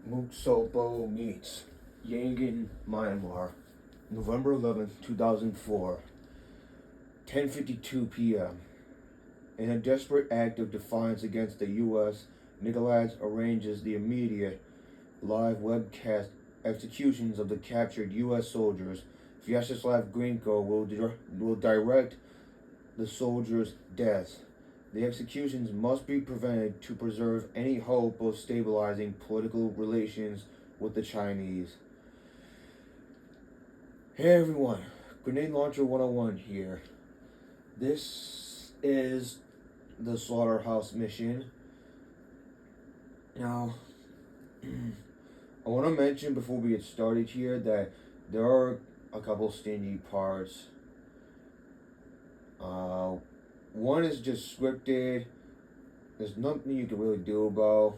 Muksopo meets Yangon, Myanmar, November 11th, 2004, 10:52 p.m. In a desperate act of defiance against the U.S., Nicolaz arranges the immediate live webcast executions of the captured U.S. soldiers. Vyacheslav Grinko will direct the soldiers' deaths. The executions must be prevented to preserve any hope of stabilizing political relations with the Chinese. Hey everyone, Grenade Launcher 101 here. This is the Slaughterhouse mission. Now, I want to mention before we get started here that there are a couple stingy parts. One is just scripted. There's nothing you can really do about.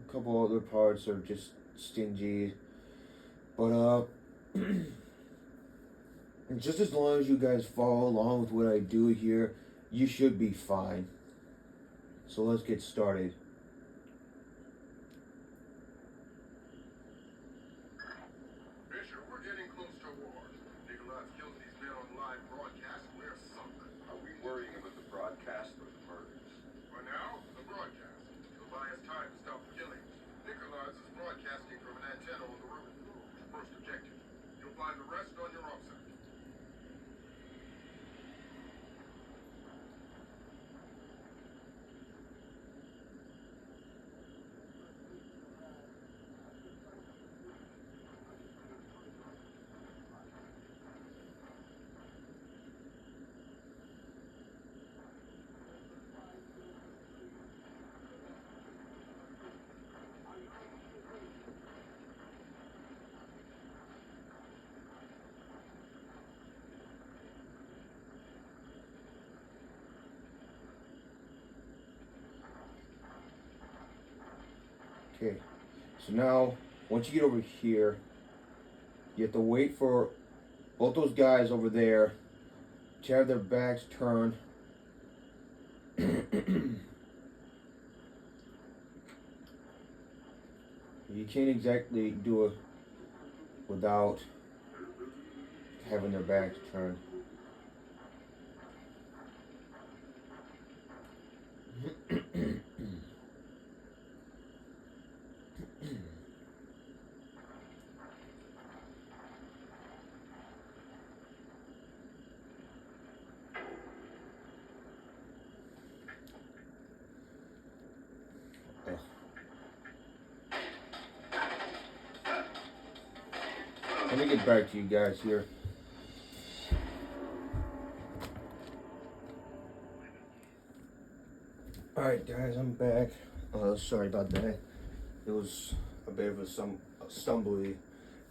A couple other parts are just stingy. But just as long as you guys follow along with what I do here, you should be fine. So let's get started. We're getting close to war. Nicolai's killed these men on live broadcast. We're sunk. Are we worrying about the broadcast or the murders? For now, the broadcast. It'll buy us time to stop the killings. Nicolai's is broadcasting from an antenna on the roof. First objective. You'll find the rest on your offset. Okay, so now once you get over here, you have to wait for both those guys over there to have their backs turned. You can't exactly do it without having their backs turned. Let me get back to you guys here. Alright guys, I'm back. Sorry about that. It was a bit of a stumbly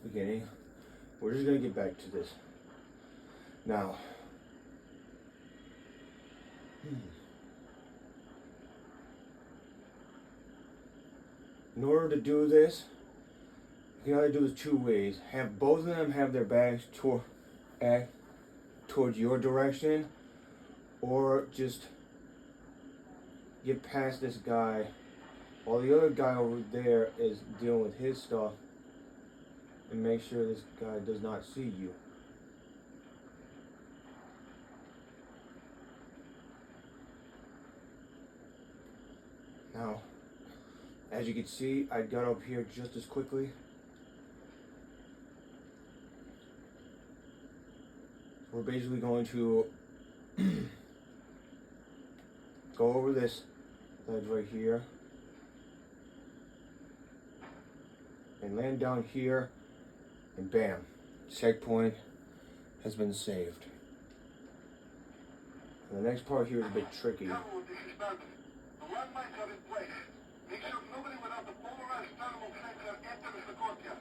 beginning. We're just gonna get back to this. Now, in order to do this, you can either do this two ways. Have both of them have their backs towards your direction, or just get past this guy while the other guy over there is dealing with his stuff, and make sure this guy does not see you. Now, as you can see, I got up here just as quickly. We're basically going to go over this ledge right here and land down here, and bam, checkpoint has been saved. And the next part here is a bit tricky. The landmines are in place. Make sure nobody without the polarized thermal sensor enters the courtyard.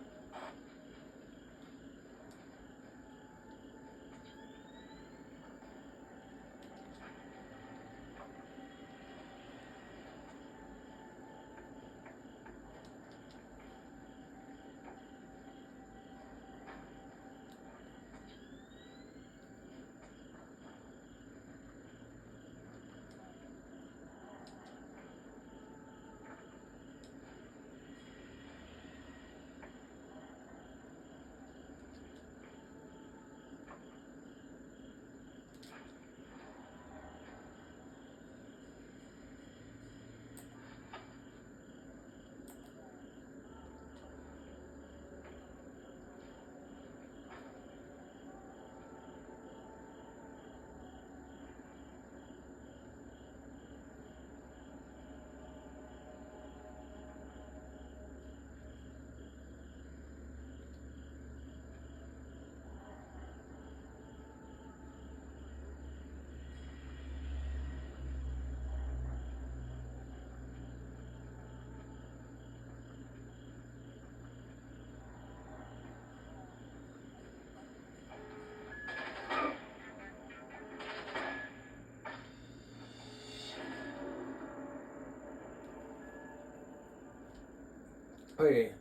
Okay,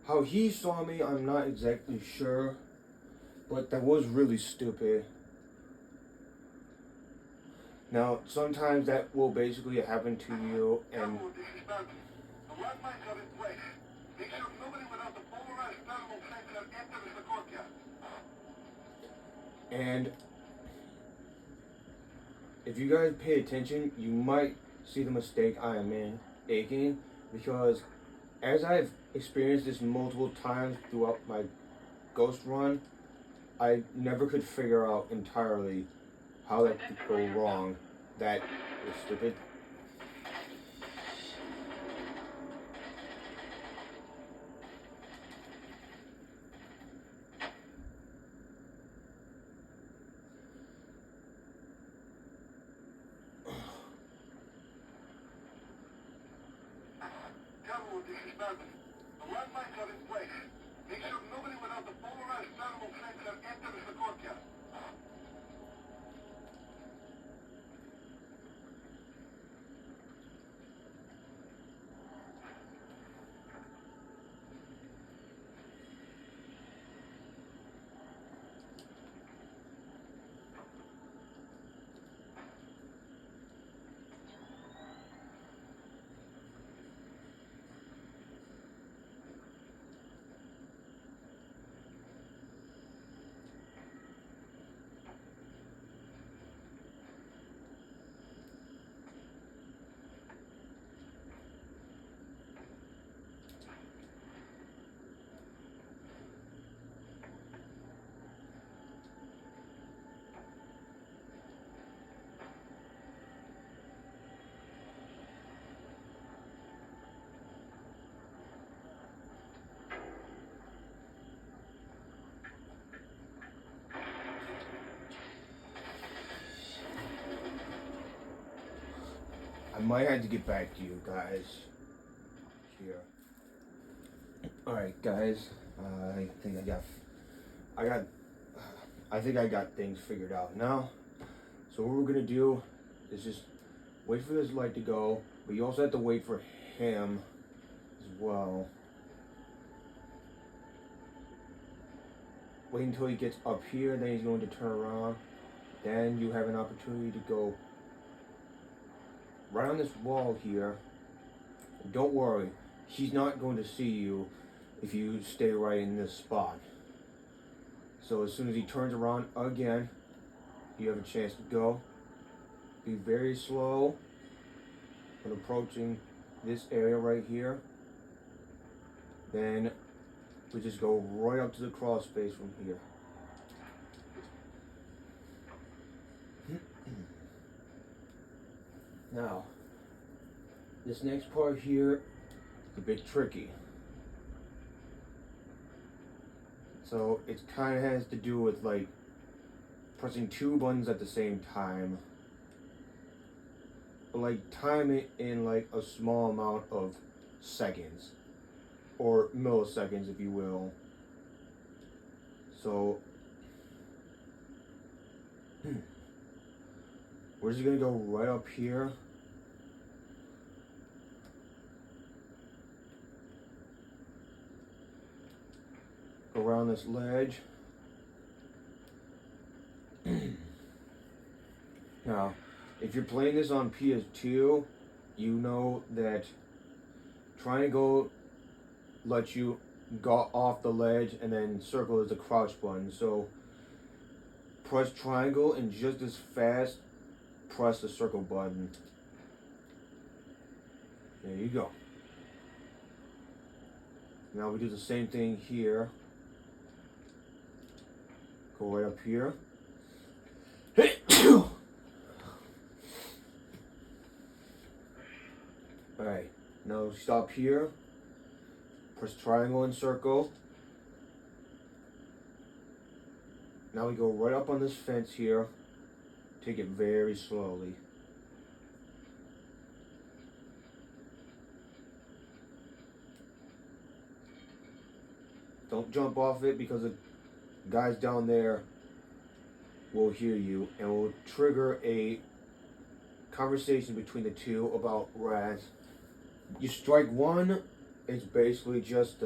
how he saw me, I'm not exactly sure, but that was really stupid. Now, sometimes that will basically happen to you, and Careful, this is Bantam. The landmines are in place. Make sure nobody without the polarized thermal sensor enters the courtyard. and if you guys pay attention, you might see the mistake I am making, because as I've experienced this multiple times throughout my ghost run, I never could figure out entirely how that could go wrong. That was stupid. Careful, this is Bantam. The landmines are in place. Make sure nobody without the polarized thermal sensor enters the courtyard. I might have to get back to you guys here. Alright, guys. I think I think I got things figured out now. So what we're gonna do is just wait for this light to go, but you also have to wait for him as well. Wait until he gets up here, then he's going to turn around. Then you have an opportunity to go right on this wall here. Don't worry, he's not going to see you if you stay right in this spot. So as soon as he turns around again, you have a chance to go. Be very slow when approaching this area right here. Then we just go right up to the crawl space from here. Now, this next part here is a bit tricky. So it kind of has to do with like pressing two buttons at the same time. But like time it in like a small amount of seconds. Or milliseconds, if you will. So we're just gonna go right up here. Go around this ledge. Now, if you're playing this on PS2, you know that triangle lets you go off the ledge, and then circle is the crouch button. So press triangle and just as fast press the circle button. There you go. Now we do the same thing here. Go right up here. Alright, now stop here. Press triangle and circle. Now we go right up on this fence here. Take it very slowly. Don't jump off it, because the guys down there will hear you and will trigger a conversation between the two about rats. You strike one it's basically just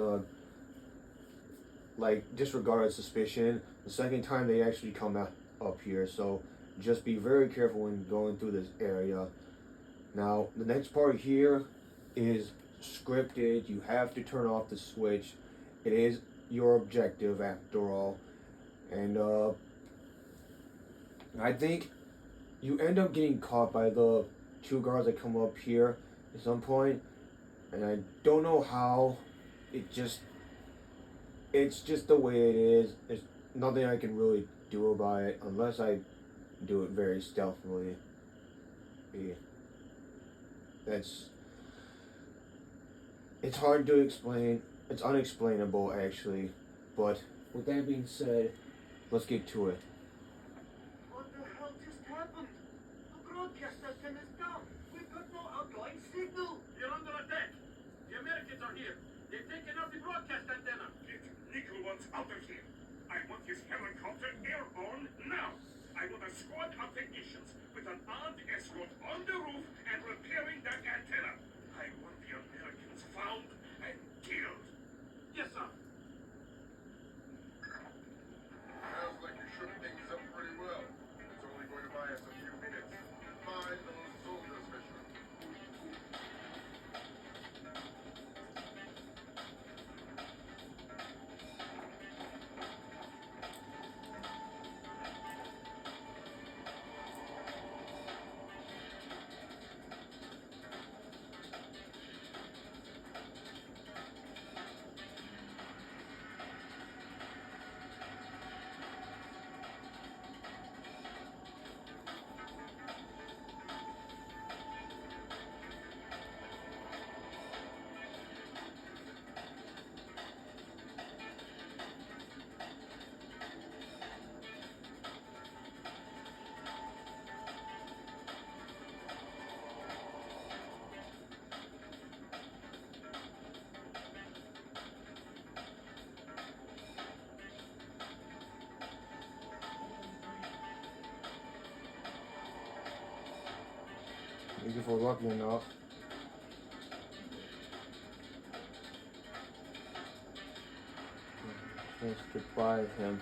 like disregard suspicion. The second time they actually come up here, so just be very careful when going through this area. Now the next part here is scripted. You have to turn off the switch. It is your objective after all, and I think you end up getting caught by the two guards that come up here at some point, and I don't know how. It's just the way it is. There's nothing I can really do about it unless I do it very stealthily. Yeah. It's hard to explain. It's unexplainable actually. But with that being said, let's get to it. What the hell just happened? The broadcast system is down. We've got no outgoing signal. You're under attack. The Americans are here. They've taken out the broadcast antenna. Get legal ones out of here. I want this helicopter airborne now. I want a squad of technicians with an armed escort on the roof and repairing that antenna. I want the Americans found and killed. Yes, sir. Sounds like you're shooting things up pretty well. It's only going to buy us a few minutes. Find those soldiers, Fisher. If we're lucky enough. Let's get by him.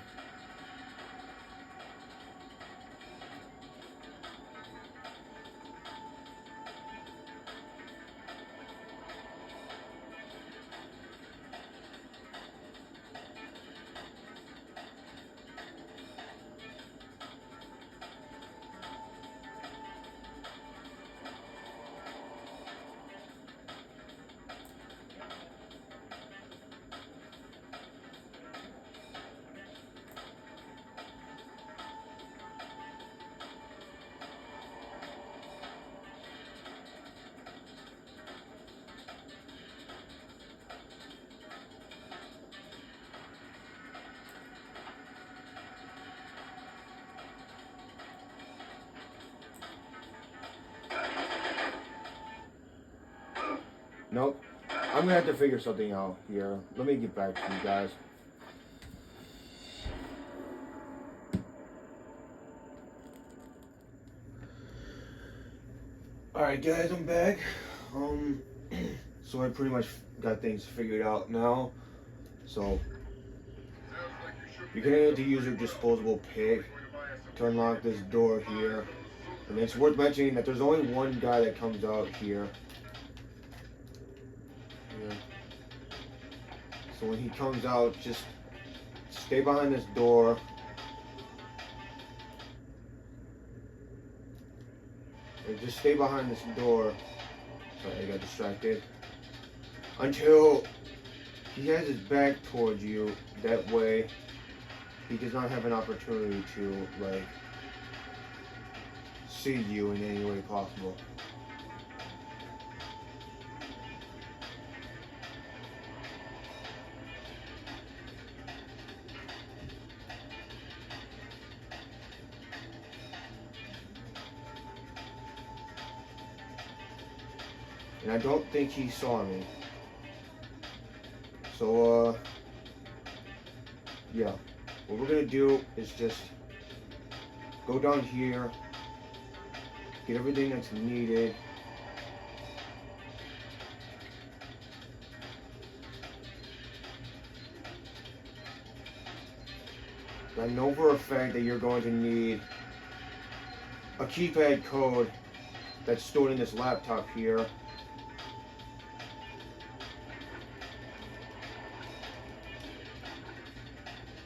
Nope. I'm gonna have to figure something out here. Let me get back to you guys. Alright guys, I'm back. So I pretty much got things figured out now. So you're gonna need to use your disposable pick to unlock this door here. And it's worth mentioning that there's only one guy that comes out here. So when he comes out, just stay behind this door. Or just stay behind this door. Sorry, I got distracted. Until he has his back towards you. That way, he does not have an opportunity to, like, see you in any way possible. And I don't think he saw me. So, yeah. What we're gonna do is just go down here, get everything that's needed. I know for a fact that you're going to need a keypad code that's stored in this laptop here.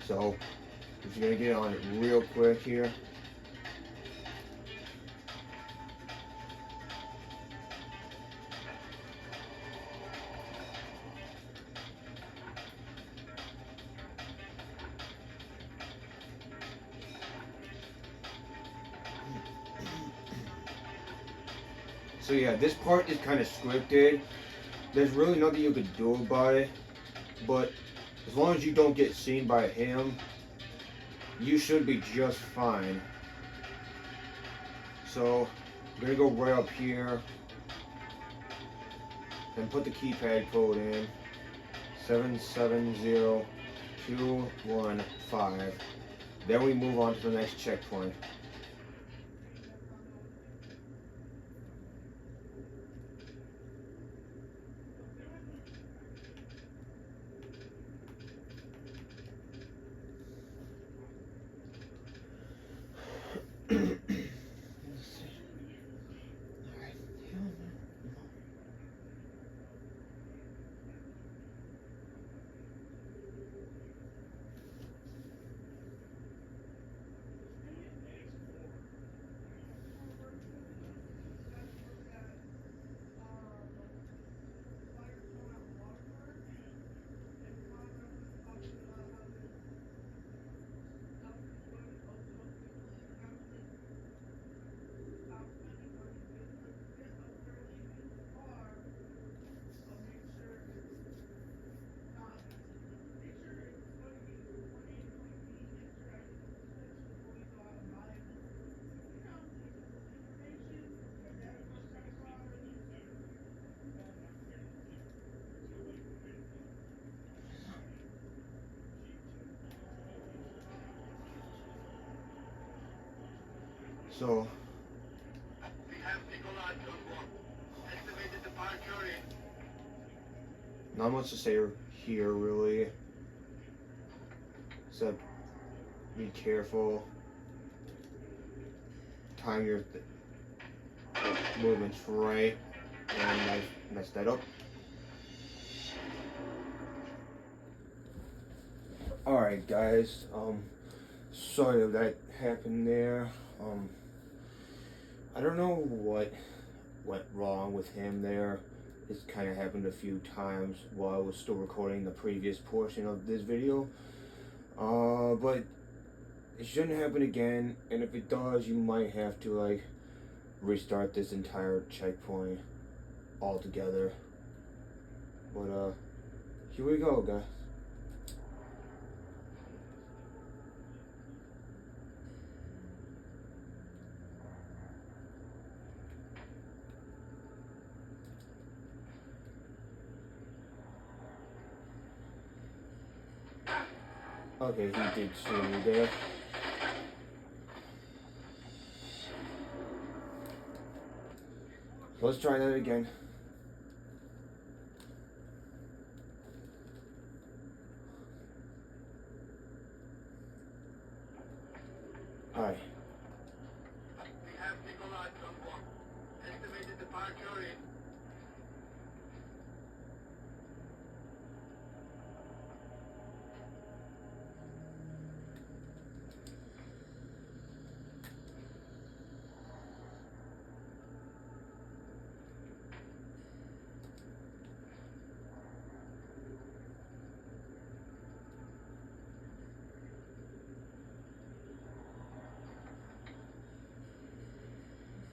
So, I'm just gonna get on it real quick here. So yeah, this part is kind of scripted. There's really nothing you could do about it, but as long as you don't get seen by him, you should be just fine. So, I'm gonna go right up here and put the keypad code in 770215. Then we move on to the next checkpoint. So, We have Nikolai on board. Estimated departure in. not much to say here really, except be careful. Time your movements right, and I messed that up. Alright guys, sorry that happened there. I don't know what went wrong with him there. This kind of happened a few times while I was still recording the previous portion of this video. But it shouldn't happen again, and if it does, you might have to like restart this entire checkpoint altogether. But here we go, guys. Okay, he did see me there. Let's try that again. Alright. We have Nikolai on board. Estimated departure in.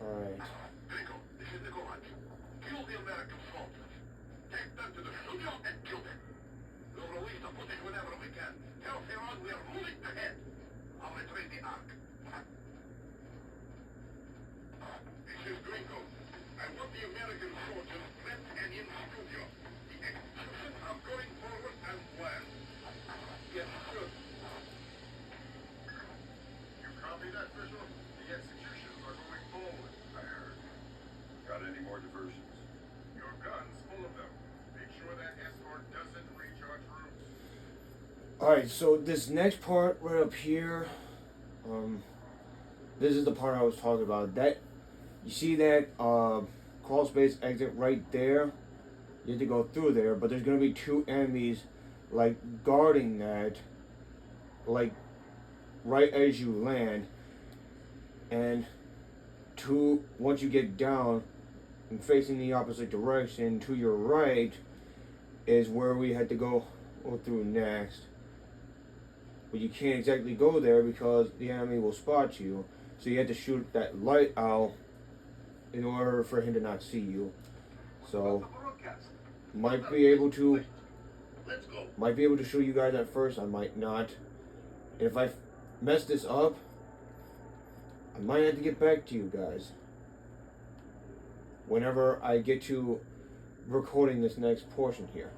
Alright. Nico, this is Nikolai. Kill the American soldiers. Take them to the studio and kill them. We'll release the footage whenever we can. Tell Tehran we are moving ahead. I'll retrieve the Ark. This is Gringo. I want the American soldiers prepped and in studio. The executions are going forward as planned. Yes, sir. You copy that, Fisher? The executions are going forward, I heard. Got any more diversions? Your gun's full of them. Make sure that escort doesn't reach our troops. Alright, so this next part right up here, this is the part I was talking about. That you see that crawl space exit right there? You have to go through there, but there's gonna be two enemies like guarding that, like right as you land, and two once you get down and facing the opposite direction to your right is where we had to go through next. But you can't exactly go there because the enemy will spot you. So you have to shoot that light out in order for him to not see you. So might be able to show you guys at first, I might not. And if I mess this up, I might have to get back to you guys whenever I get to recording this next portion here.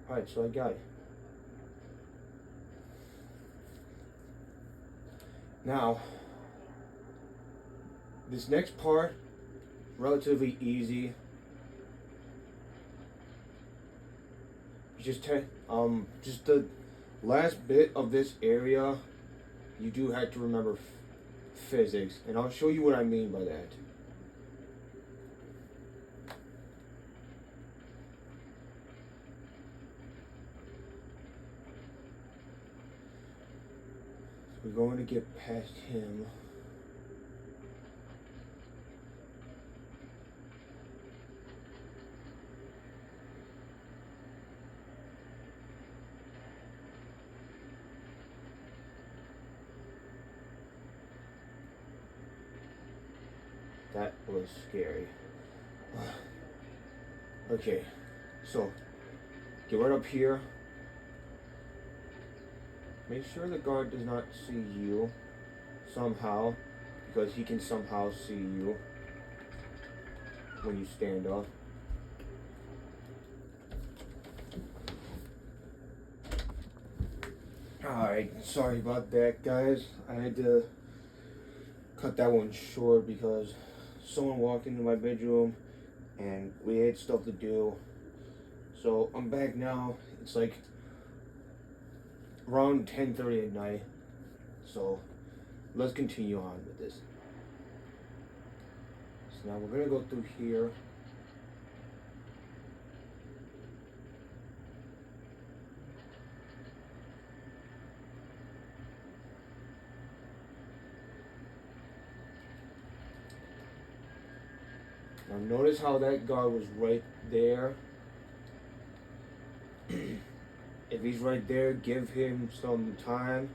Alright, so I got it. Now, this next part, relatively easy. Just the last bit of this area, you do have to remember physics, and I'll show you what I mean by that. We're going to get past him. That was scary. Okay, so get right up here. Make sure the guard does not see you somehow, because he can somehow see you when you stand up. Alright, sorry about that, guys. I had to cut that one short because someone walked into my bedroom and we had stuff to do. So I'm back now. It's like around 10:30 at night. So let's continue on with this. So now we're gonna go through here. Now notice how that guard was right there. If he's right there, give him some time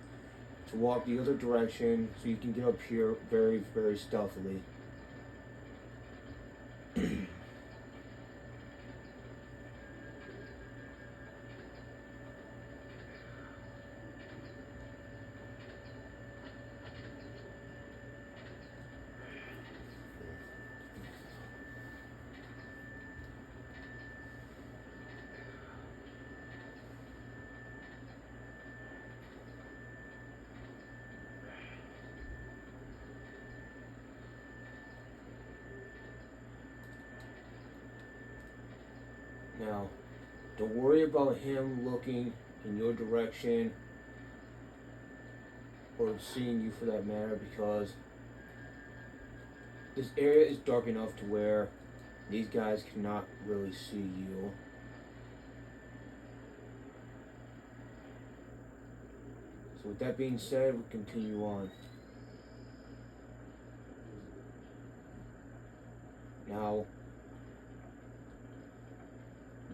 to walk the other direction so you can get up here very, very stealthily. Now, don't worry about him looking in your direction or seeing you for that matter, because this area is dark enough to where these guys cannot really see you. So with that being said, we'll continue on. Now,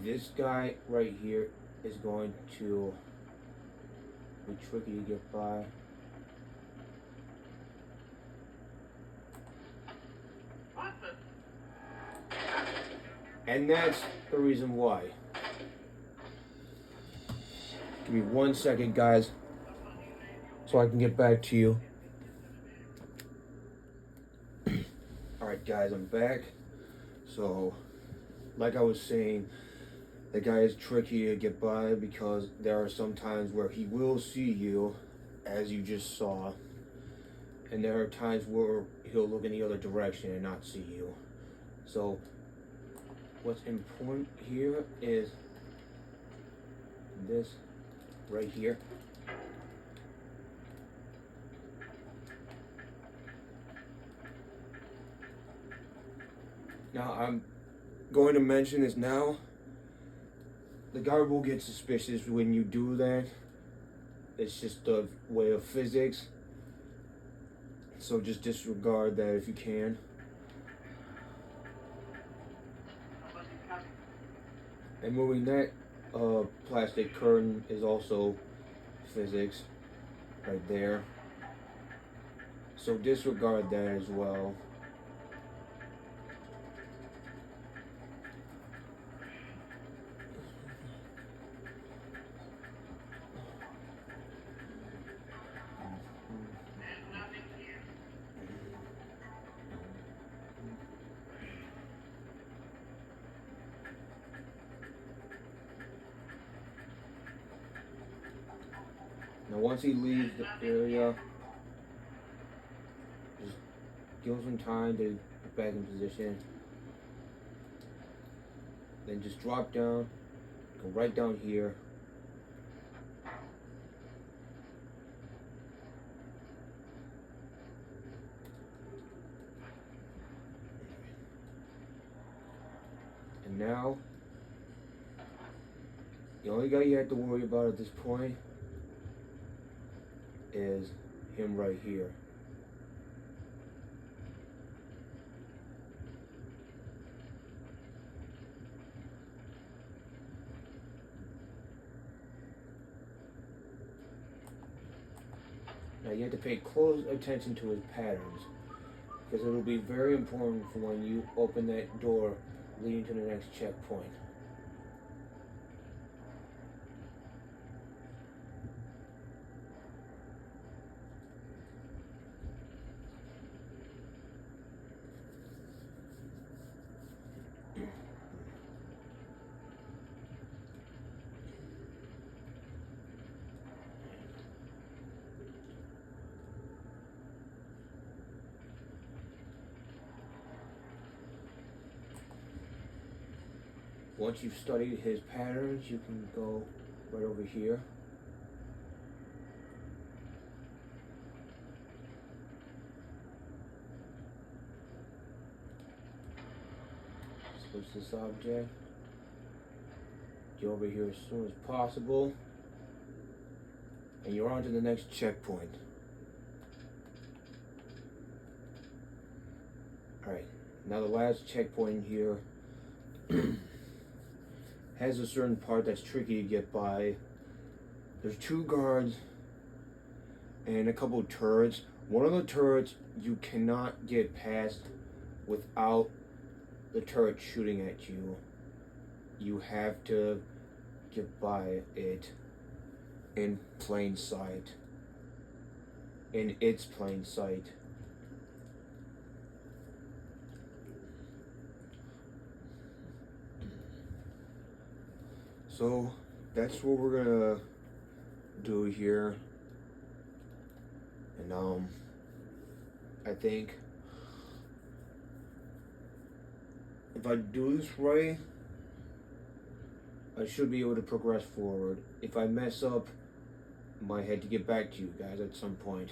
this guy right here is going to be tricky to get by. And that's the reason why. Give me 1 second, guys, so I can get back to you. Alright guys, I'm back. So, like I was saying, The guy is tricky to get by because there are some times where he will see you, as you just saw, and there are times where he'll look in the other direction and not see you. So what's important here is this right here. Now I'm going to mention this now. The guard will get suspicious when you do that. It's just a way of physics. So just disregard that if you can. And moving that plastic curtain is also physics right there. So disregard that as well. Now once he leaves the area, just give him some time to get back in position. Then just drop down, go right down here. And now, the only guy you have to worry about at this point is him right here. Now you have to pay close attention to his patterns, because it'll be very important for when you open that door leading to the next checkpoint. Once you've studied his patterns, you can go right over here. Switch this object. Get over here as soon as possible. And you're on to the next checkpoint. Alright, now the last checkpoint here has a certain part that's tricky to get by. There's 2 guards and a couple of turrets. One of the turrets you cannot get past without the turret shooting at you. You have to get by it in plain sight. In its plain sight. So that's what we're gonna do here. And I think if I do this right, I should be able to progress forward. If I mess up, I might have to get back to you guys at some point.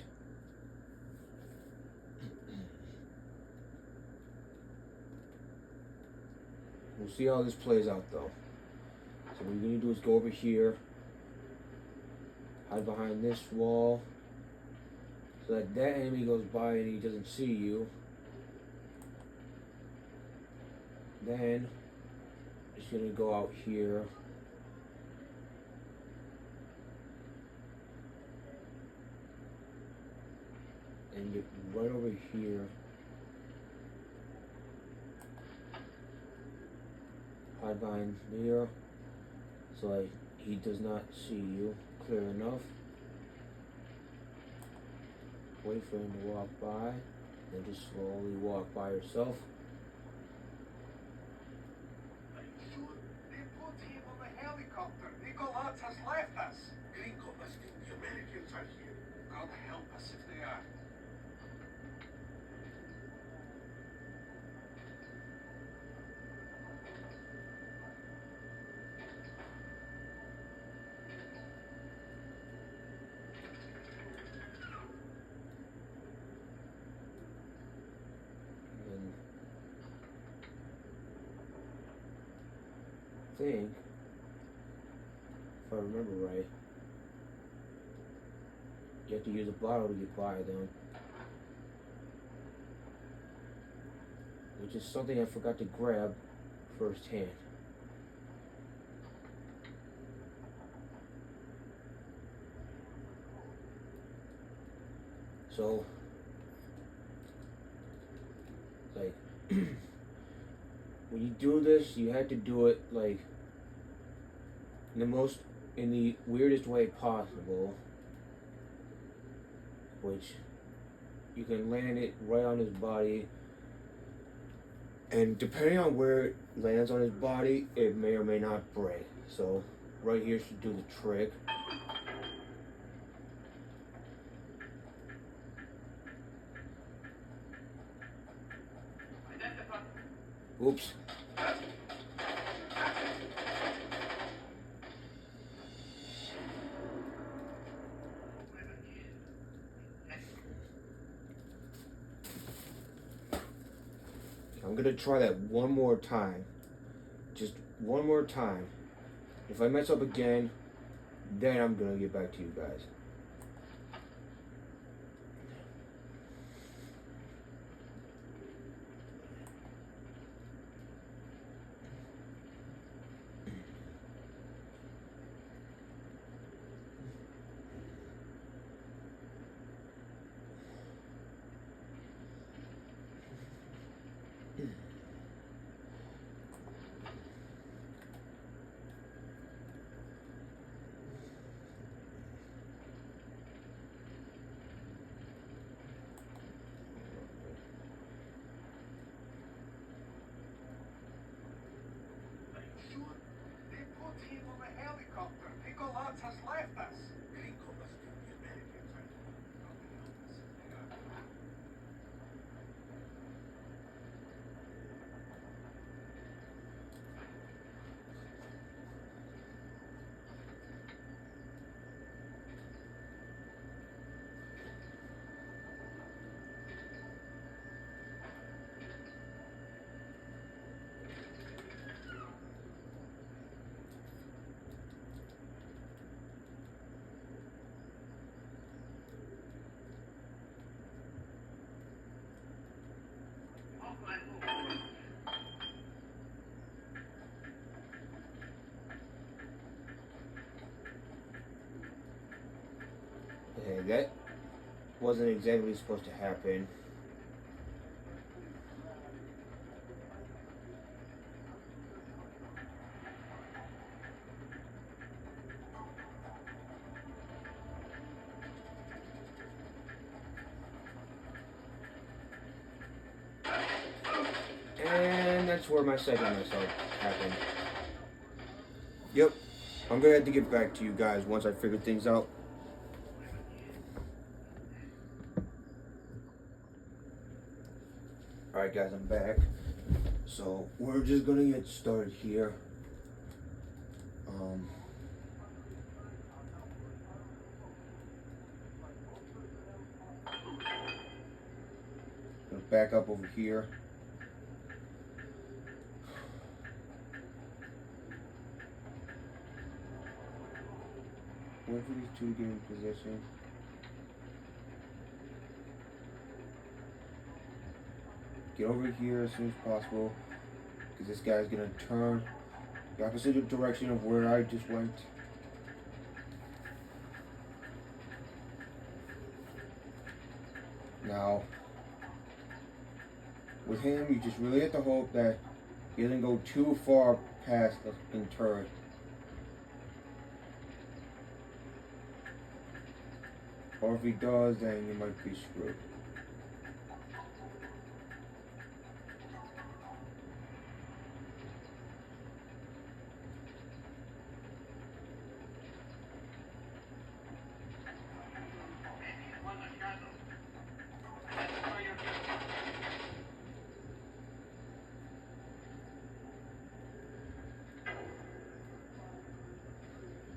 We'll see how this plays out though. So what you're gonna do is go over here, hide behind this wall, so that that enemy goes by and he doesn't see you. Then, just gonna go out here. And get right over here. Hide behind here, so like he does not see you clear enough. Wait for him to walk by, then just slowly walk by yourself. Are you sure? They put him on think, if I remember right, you have to use a bottle to get by them. Which is something I forgot to grab firsthand. So, like, when you do this, you have to do it, like, in the weirdest way possible. Which, you can land it right on his body. And depending on where it lands on his body, it may or may not break. So, right here should do the trick. Oops. I'm gonna try that one more time. Just one more time. If I mess up again, then I'm gonna get back to you guys. Helicopter. Pico Lads has left us. Okay, that wasn't exactly supposed to happen. And that's where my second mess up happened. Yep, I'm gonna have to get back to you guys once I figure things out. Alright guys, I'm back. So we're just gonna get started here. Gonna back up over here. Wait for these two to get in position. Get over here as soon as possible, because this guy's gonna turn the opposite direction of where I just went. Now, with him, you just really have to hope that he doesn't go too far past the turret. Or if he does, then you might be screwed.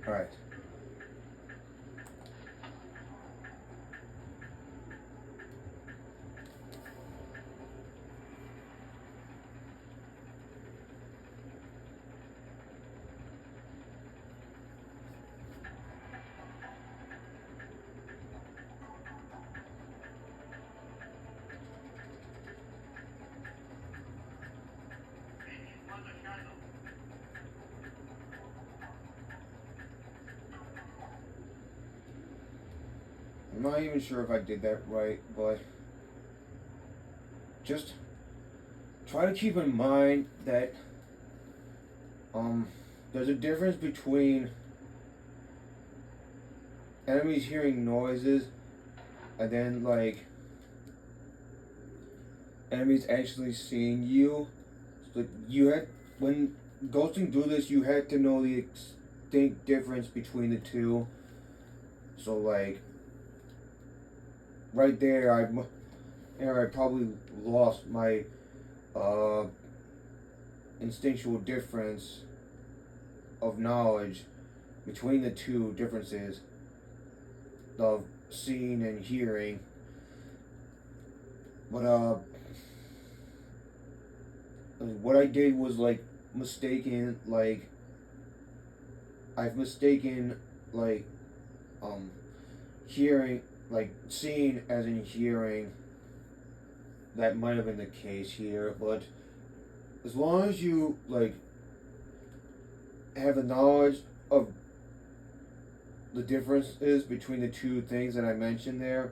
Alright. I'm not even sure if I did that right, but just try to keep in mind that there's a difference between enemies hearing noises and then like enemies actually seeing you. So you had when ghosting do this, you had to know the distinct difference between the two. So like right there, I probably lost my instinctual difference of knowledge between the two differences of seeing and hearing. But what I did was like mistaken, like I've mistaken like hearing, like seeing as in hearing. That might have been the case here, but as long as you like have the knowledge of the differences between the two things that I mentioned there,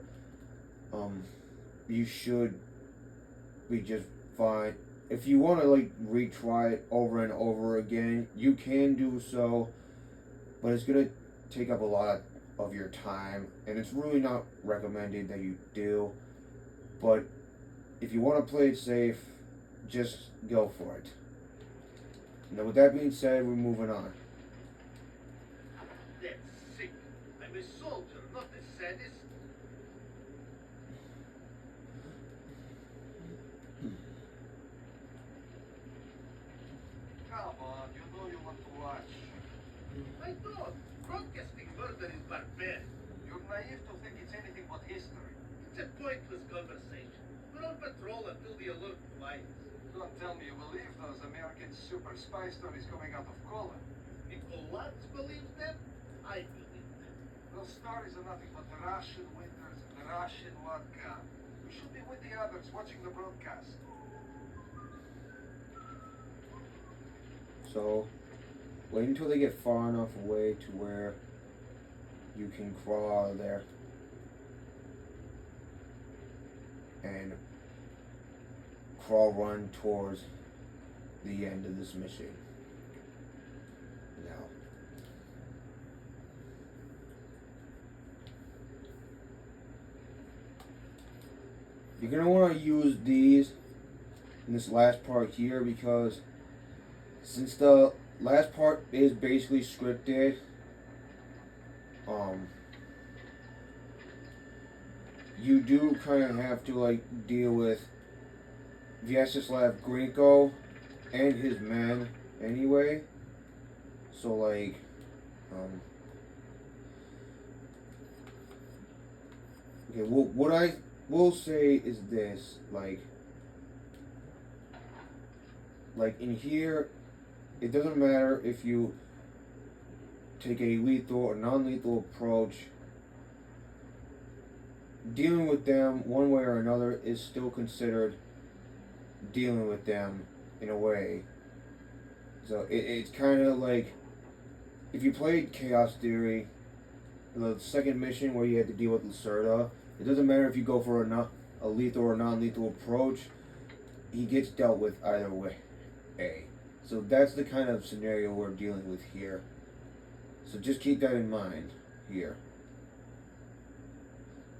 you should be just fine. If you want to like retry it over and over again, you can do so, but it's gonna take up a lot of your time, and it's really not recommended that you do. But if you want to play it safe, just go for it. Now, with that being said, we're moving on. That's sick. I'm a soldier, not a sadist. Come on, you know you want to watch. I don't. Broadcasting murder is barbaric. You're naive to think it's anything but history. It's a pointless conversation. We're on patrol until the alert flies. Don't tell me you believe those American super spy stories coming out of Colin. Nicholas believes them? I believe them. Those stories are nothing but the Russian winters and the Russian vodka. We should be with the others watching the broadcast. So, wait until they get far enough away to where you can crawl out of there and crawl run towards the end of this mission. Now, you're going to want to use these in this last part here, because since the last part is basically scripted, you do kind of have to like deal with Vyacheslav Grinko and his men anyway. So like, okay, well, what I will say is this, like in here, it doesn't matter if you take a lethal or non-lethal approach. Dealing with them one way or another is still considered dealing with them in a way. So it's kind of like if you played Chaos Theory, the second mission where you had to deal with Lacerda, it doesn't matter if you go for a lethal or non-lethal approach, he gets dealt with either way. So that's the kind of scenario we're dealing with here. So just keep that in mind here.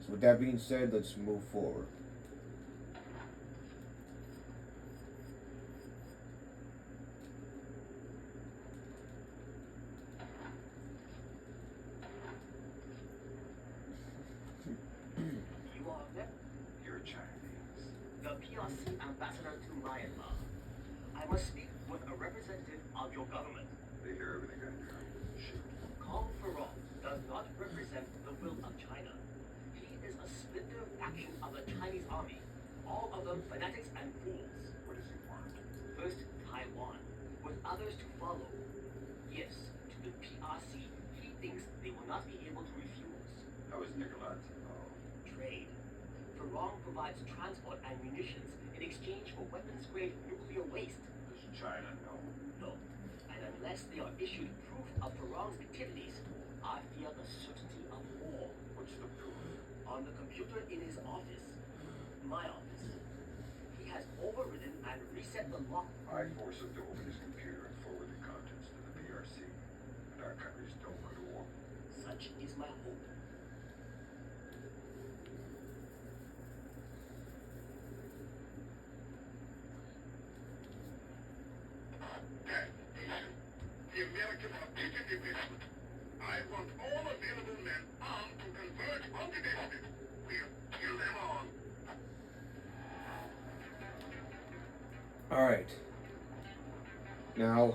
So with that being said, let's move forward. You are there? You're Chinese. The PRC ambassador to Myanmar. I must speak with a representative of your government. They hear everything I hear. Shoot. Kong Farong does not represent the will of China. He is a splinter faction of the Chinese army, all of them fanatics and fools. What does he want? First, Taiwan, with others to follow. Yes, to the PRC, he thinks they will not be able to refuse. How is Nicholas involved? Trade. Farong provides transport and munitions in exchange for weapons-grade nuclear waste. Does China know? No. And unless they are issued proof of Farong's activities, I fear the certainty of war. What's the proof? on the computer in his office. My office. He has overridden and reset the lock. I forced him to open his computer and forward the contents to the PRC. And our countries don't go to war. Such is my hope. The Americans are taking the basement. I want all available men armed to converge on the basement. We'll kill them all. Alright. Now,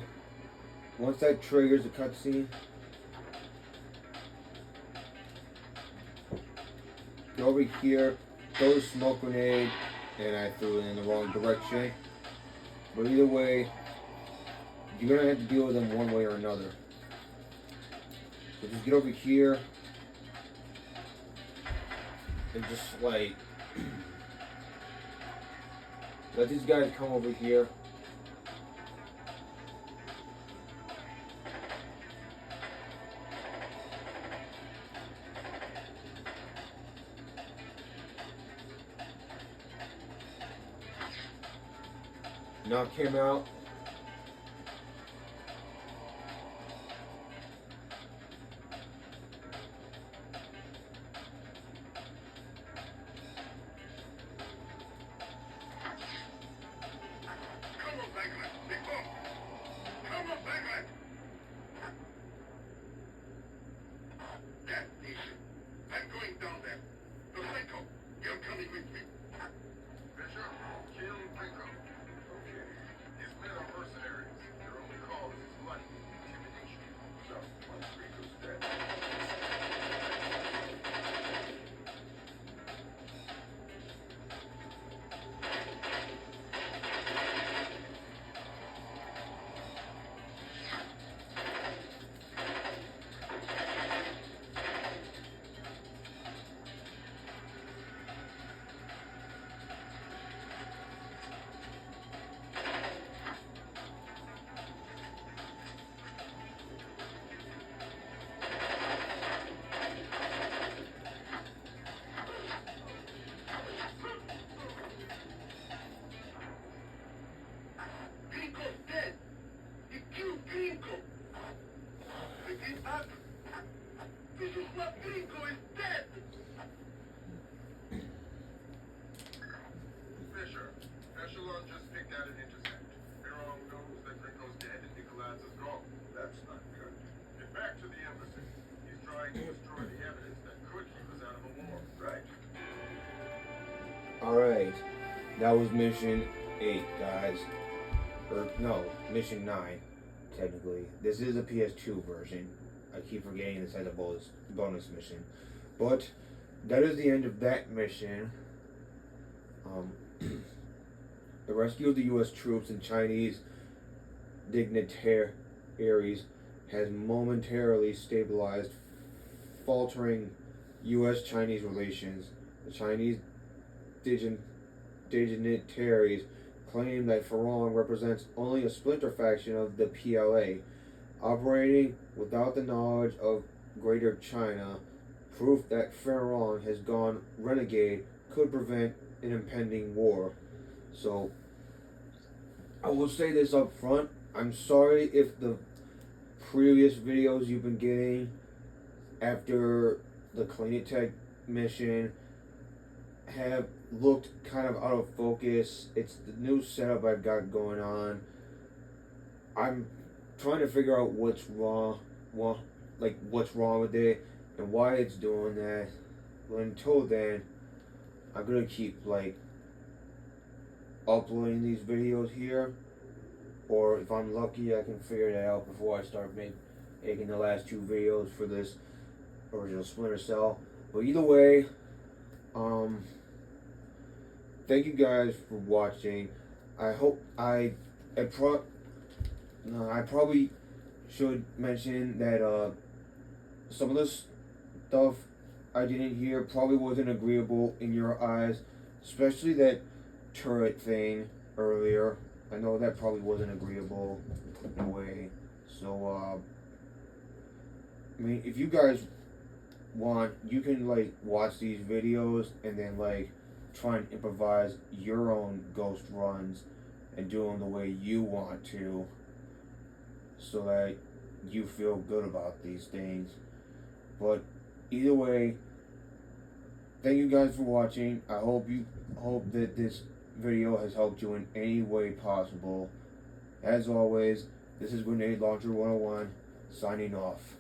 once that triggers the cutscene, go over here, throw the smoke grenade, and I threw it in the wrong direction. But either way, you're gonna have to deal with them one way or another. So just get over here and just like let these guys come over here. Knock him out. Come on, Bagman. They come. Come on, Bagman. That nation. I'm going down there. Franco, you're coming with me. Bishop, kill Franco. Okay. His men are mercenaries. Their only call is his money. Intimidation. So, once Franco's dead. Gringo's dead. He killed Gringo. It didn't happen. This is not Gringo is dead. Fisher, Echelon just picked out an intercept. Miron knows that Gringo's dead and Nicolaz is gone. That's not good. Get back to the embassy. He's trying to destroy the evidence that could keep us out of a war. Right. Alright. That was mission 8, guys. Or, no, mission 9, technically. This is a PS2 version. I keep forgetting this as a bonus mission. But, that is the end of that mission. The rescue of the U.S. troops and Chinese dignitaries has momentarily stabilized faltering U.S.-Chinese relations. The Chinese dignitaries claim that Farong represents only a splinter faction of the PLA, operating without the knowledge of Greater China. Proof that Farong has gone renegade could prevent an impending war. So, I will say this up front. I'm sorry if the previous videos you've been getting after the Clean It Tech mission have looked kind of out of focus. It's the new setup I've got going on. I'm trying to figure out what's wrong, what's wrong with it and why it's doing that. But until then, I'm gonna keep uploading these videos here, or if I'm lucky, I can figure that out before I start making the last 2 videos for this original Splinter Cell. But either way, thank you guys for watching. I hope I probably should mention that some of this stuff I didn't hear probably wasn't agreeable in your eyes, especially that turret thing earlier. I know that probably wasn't agreeable in a way. So, I mean, if you guys want, you can like watch these videos and then like try and improvise your own ghost runs and do them the way you want to, so that you feel good about these things. But either way, thank you guys for watching. I hope that this video has helped you in any way possible. As always, this is Grenade Launcher 101, signing off.